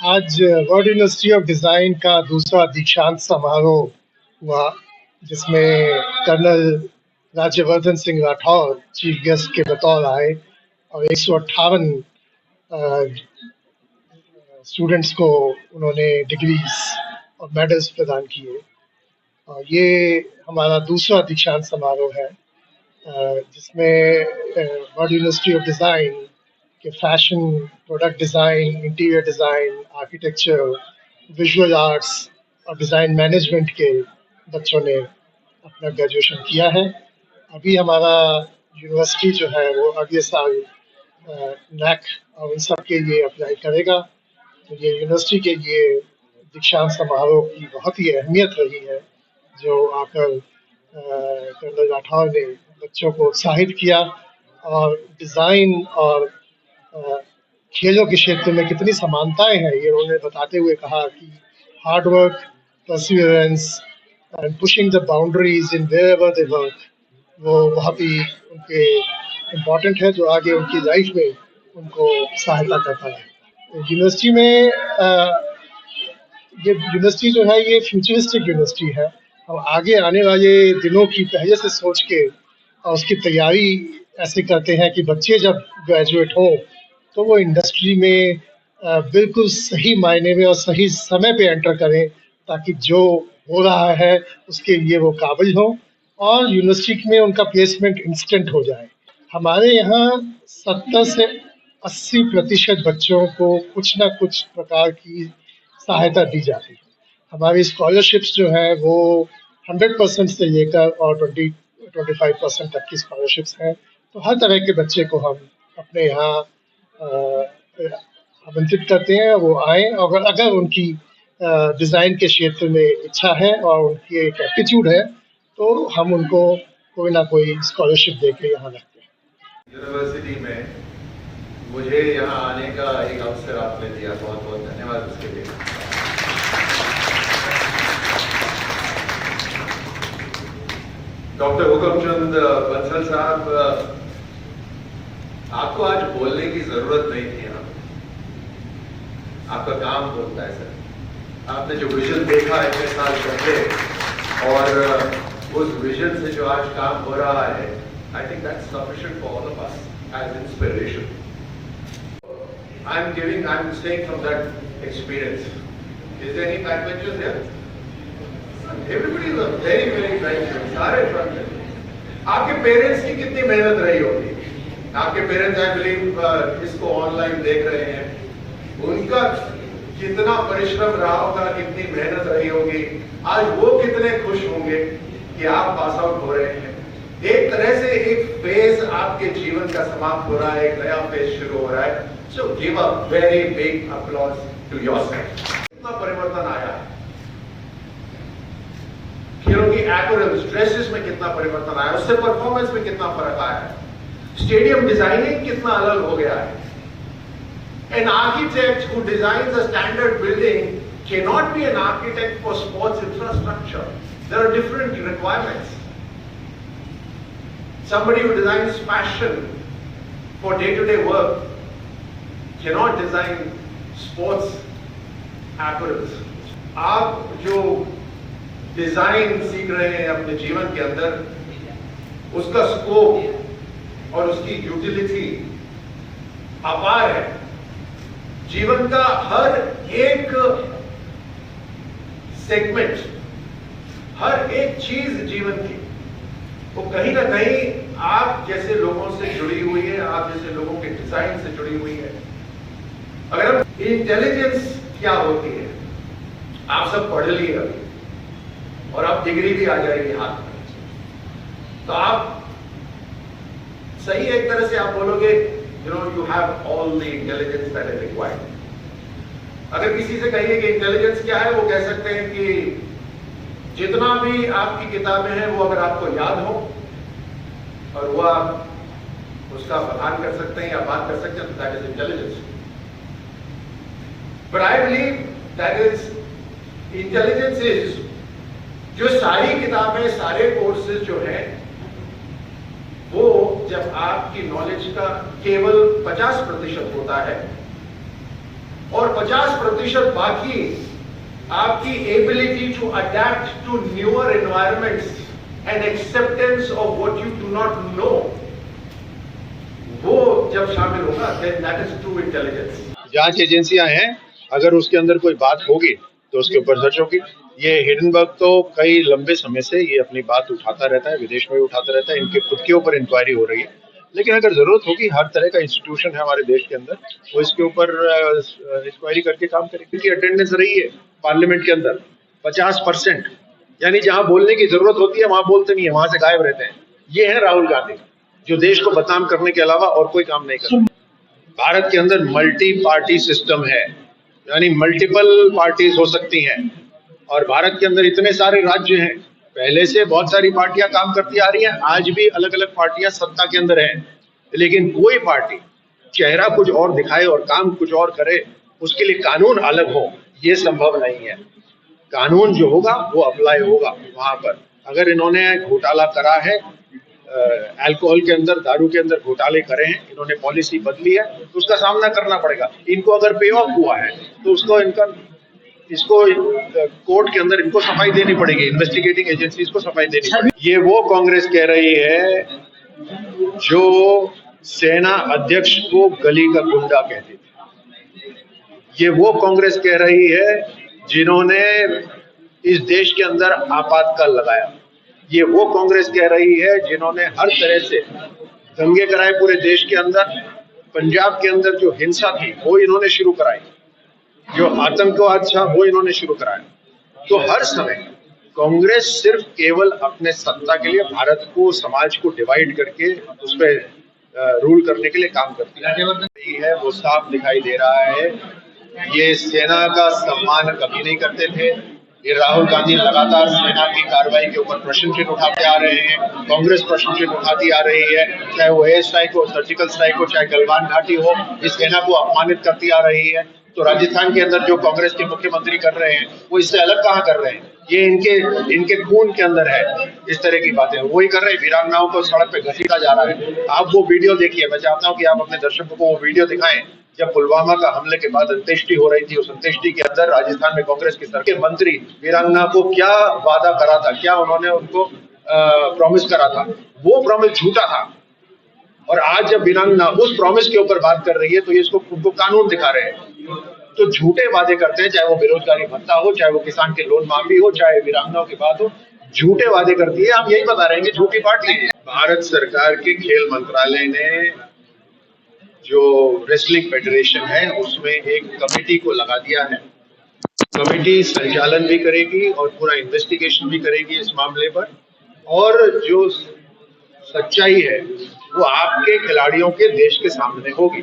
आज world university of design का दूसरा दीक्षांत समारोह हुआ, जिसमें colonel Rajyavardhan Singh Rathore chief guest के बतौर आए और 158 स्टूडेंट्स को उन्होंने डिग्रीज और मेडल्स प्रदान किए। और ये हमारा दूसरा दीक्षांत समारोह है, जिसमें वर्ल्ड यूनिवर्सिटी ऑफ डिज़ाइन के fashion, product design, interior design, architecture, visual arts और डिज़ाइन मैनेजमेंट के बच्चों ने अपना ग्रेजुएशन किया है। अभी हमारा यूनिवर्सिटी जो है वो अगले साल नैक और उन सब के लिए अप्लाई करेगा। तो ये यूनिवर्सिटी के लिए दीक्षांत समारोह की बहुत ही अहमियत रही है, जो आकर कर्नल राठौर ने बच्चों को उत्साहित किया और डिज़ाइन और खेलों के क्षेत्र में कितनी समानताएं हैं ये उन्होंने बताते हुए कहा कि hard work, perseverance and pushing the boundaries in wherever they work, वो बहुत ही उनके इम्पोर्टेंट है, जो आगे उनकी लाइफ में उनको सहायता करता है। यूनिवर्सिटी में ये यूनिवर्सिटी जो है ये फ्यूचरिस्टिक यूनिवर्सिटी है। हम आगे आने वाले दिनों की पहले से सोच के और उसकी तैयारी ऐसे करते हैं कि बच्चे जब ग्रेजुएट हों तो वो इंडस्ट्री में बिल्कुल सही मायने में और सही समय पे एंटर करें, ताकि जो हो रहा है उसके लिए वो काबिल हो और यूनिवर्सिटी में उनका प्लेसमेंट इंस्टेंट हो जाए। हमारे यहाँ 70 से 80% बच्चों को कुछ ना कुछ प्रकार की सहायता दी जाती है। हमारी स्कॉलरशिप्स जो है वो 100% से लेकर और 20-25% तक की स्कॉलरशिप्स हैं। तो हर तरह के बच्चे को हम अपने यहाँ आमंत्रित करते हैं, वो आए। अगर उनकी डिज़ाइन के क्षेत्र में इच्छा है और उनकी एक एप्टीट्यूड है तो हम उनको कोई ना कोई स्कॉलरशिप दे के यहाँ रखते हैं। यूनिवर्सिटी में मुझे यहाँ आने का एक अवसर आपने दिया, बहुत बहुत धन्यवाद उसके लिए। डॉक्टर हुकमचंद बंसल साहब, आपको आज बोलने की जरूरत नहीं थी। आपका काम बोलता है सर। आपने जो विजन देखा इतने साल पहले और उस विजन से जो आज काम हो रहा है, I think that's sufficient for all of us as inspiration. I'm saying from that experience. Is there any backbenchers here? Everybody is a very very bright student. सारे front हैं। आपके पेरेंट्स की कितनी मेहनत रही होगी? आपके पेरेंट्स आई बिलीव इसको ऑनलाइन देख रहे हैं, उनका कितना परिश्रम रहा होगा, कितनी मेहनत रही होगी। आज वो कितने खुश होंगे कि आप पास आउट हो रहे हैं। एक तरह से एक फेज आपके जीवन का समाप्त हो रहा है, एक नया फेज शुरू हो रहा है। So give a very big applause to yourself. कितना परिवर्तन आया है, खेलों की एपियरेंस, ड्रेसेस में कितना परिवर्तन आया, उससे परफॉर्मेंस में कितना फर्क आया है, स्टेडियम डिजाइनिंग कितना अलग हो गया है। An architect who designs a standard building cannot be an architect for sports infrastructure. There are different requirements. Somebody who designs fashion for day-to-day work cannot design sports apparels. आप जो design सीख रहे हैं अपने जीवन के अंदर, उसका स्कोप और उसकी यूटिलिटी अपार है। जीवन का हर एक सेगमेंट, हर एक चीज जीवन की, वो कहीं ना कहीं आप जैसे लोगों से जुड़ी हुई है, आप जैसे लोगों के डिजाइन से जुड़ी हुई है। अगर हम इंटेलिजेंस क्या होती है, आप सब पढ़ लिए अभी और आप डिग्री भी आ जाएगी हाथ में, तो आप सही एक तरह से आप बोलोगे you have all the intelligence that is required. अगर किसी से कहिए कि इंटेलिजेंस क्या है, वो कह सकते हैं कि जितना भी आपकी किताबें हैं वो अगर आपको याद हो और वो आप उसका बखान कर सकते हैं या बात कर सकते हैं, तो that is intelligence. But I believe that is intelligence is जो सारी किताबें, सारे कोर्सेज जो हैं, वो जब आपकी नॉलेज का केवल 50% होता है और 50% बाकी आपकी ability to adept to newer environments and acceptance of what you do not know, वो जब शामिल होगा, then that is true intelligence. जांच एजेंसियां हैं, अगर उसके अंदर कोई बात होगी तो उसके ऊपर सर्च होगी। ये हिडनबर्ग तो कई लंबे समय से ये अपनी बात उठाता रहता है, विदेश में भी उठाता रहता है, इनके खुद के ऊपर इंक्वायरी हो रही है। लेकिन अगर जरूरत होगी, हर तरह का इंस्टीट्यूशन है हमारे देश के अंदर, वो इसके ऊपर इंक्वायरी करके काम करेगी। क्योंकि अटेंडेंस रही है पार्लियामेंट के अंदर 50%, यानी जहां बोलने की जरूरत होती है वहां बोलते नहीं है, वहां से गायब रहते हैं। ये है राहुल गांधी, जो देश को बदनाम करने के अलावा और कोई काम नहीं करते। भारत के अंदर मल्टी पार्टी सिस्टम है, यानी मल्टीपल पार्टीज हो सकती हैं, और भारत के अंदर इतने सारे राज्य हैं, पहले से बहुत सारी पार्टियां काम करती आ रही हैं, आज भी अलग अलग पार्टियां सत्ता के अंदर हैं, लेकिन कोई पार्टी चेहरा कुछ और दिखाए और काम कुछ और करे, उसके लिए कानून अलग हो, ये संभव नहीं है। कानून जो होगा वो अप्लाई होगा वहां पर। अगर इन्होंने घोटाला करा है, अल्कोहल के अंदर, दारू के अंदर घोटाले करे हैं, इन्होंने पॉलिसी बदली है, तो उसका सामना करना पड़ेगा। इनको अगर पे ऑफ हुआ है तो इसको कोर्ट के अंदर इनको सफाई देनी पड़ेगी, इन्वेस्टिगेटिंग एजेंसीज को सफाई देनी पड़ेगी। ये वो कांग्रेस कह रही है जो सेना अध्यक्ष को गली का गुंडा कहती थी। ये वो कांग्रेस कह रही है जिन्होंने इस देश के अंदर आपातकाल लगाया। ये वो कांग्रेस कह रही है जिन्होंने हर तरह से दंगे कराए पूरे देश के अंदर। पंजाब के अंदर जो हिंसा थी वो इन्होंने शुरू कराई, जो आतंकवाद था वो इन्होंने शुरू कराया। तो हर समय कांग्रेस सिर्फ केवल अपने सत्ता के लिए भारत को, समाज को डिवाइड करके उस पर रूल करने के लिए काम करती है। वो साफ दिखाई दे रहा है। ये सेना का सम्मान कभी नहीं करते थे। ये राहुल गांधी लगातार सेना की कार्रवाई के ऊपर प्रश्न चिन्ह उठाते आ रहे हैं, कांग्रेस प्रश्न चिन्ह उठाती आ रही है, चाहे वो एयर स्ट्राइक हो, सर्जिकल स्ट्राइक हो, चाहे गलवान घाटी हो, इस सेना को अपमानित करती आ रही है। तो राजस्थान के अंदर जो कांग्रेस के मुख्यमंत्री कर रहे हैं वो इससे अलग कहाँ कर रहे हैं? ये इनके खून के अंदर है इस तरह की बातें, वही कर रहे हैं। वीरांगनाओं को सड़क पे घसीटा जा रहा है। आप वो वीडियो देखिए, मैं चाहता हूँ कि आप अपने दर्शकों को वो वीडियो दिखाएं जब पुलवामा का हमले के बाद अंत्येष्टि हो रही थी। उस अंत्येष्टि के अंदर राजस्थान में कांग्रेस की सरकार के मंत्री वीरांगना को क्या वादा करा था, क्या उन्होंने उनको प्रॉमिस करा था, वो प्रॉमिस झूठा था। और आज जब वीरांगना उस प्रॉमिस के ऊपर बात कर रही है तो ये इसको उनको कानून दिखा रहे हैं। तो झूठे वादे करते हैं, चाहे वो बेरोजगारी भत्ता हो, चाहे वो किसान के लोन माफी हो, चाहे वीरांगनाओं की बात हो, झूठे वादे करती है। हम यही बता रहे हैं कि झूठी पार्टी है। भारत सरकार के खेल मंत्रालय ने जो रेसलिंग फेडरेशन है उसमें एक कमेटी को लगा दिया है। कमेटी संचालन भी करेगी और पूरा इन्वेस्टिगेशन भी करेगी इस मामले पर, और जो सच्चाई है वो आपके खिलाड़ियों के देश के सामने होगी।